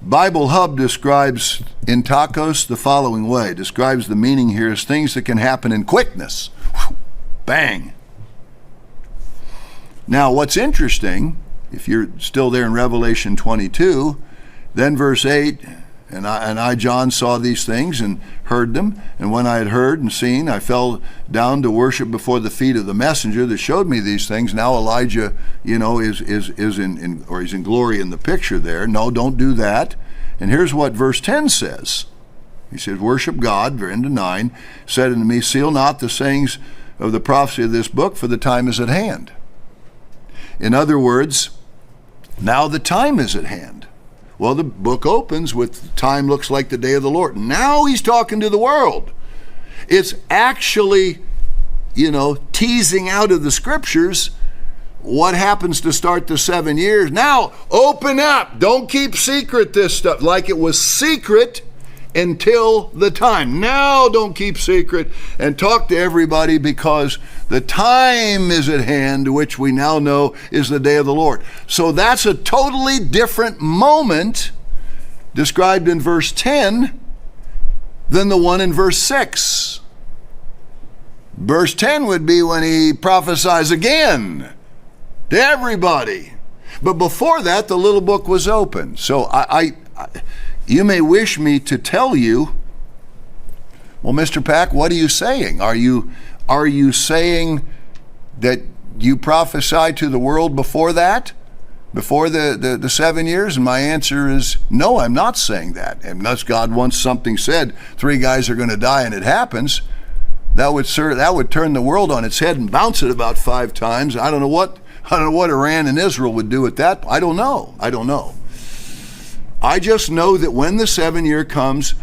Bible Hub describes in tacos the following way. Describes the meaning here as things that can happen in quickness. Bang. Now, what's interesting, if you're still there in Revelation 22, then verse 8, and I, John, saw these things and heard them. And when I had heard and seen, I fell down to worship before the feet of the messenger that showed me these things. Now Elijah, is he's in glory in the picture there. No, don't do that. And here's what verse 10 says. He said, worship God, into 9, said unto me, seal not the sayings of the prophecy of this book, for the time is at hand. In other words, now the time is at hand. Well, the book opens with time looks like the day of the Lord. Now he's talking to the world. It's actually, teasing out of the scriptures what happens to start the 7 years. Now, open up. Don't keep secret this stuff like it was secret until the time. Now don't keep secret and talk to everybody, because the time is at hand, which we now know is the day of the Lord. So that's a totally different moment described in verse 10 than the one in verse 6. Verse 10 would be when he prophesies again to everybody. But before that, the little book was open. So you may wish me to tell you, well, Mr. Pack, what are you saying? Are you saying that you prophesied to the world before that? Before the 7 years? And my answer is, no, I'm not saying that. Unless God wants something said, 3 guys are going to die and it happens, that would turn the world on its head and bounce it about 5 times. I don't know what Iran and Israel would do with that. I don't know. I just know that when the 7 years comes,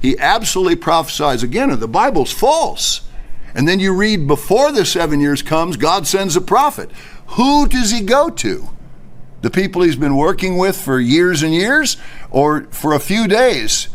he absolutely prophesies again, and the Bible's false. And then you read before the 7 years comes, God sends a prophet. Who does he go to? The people he's been working with for years and years, or for a few days?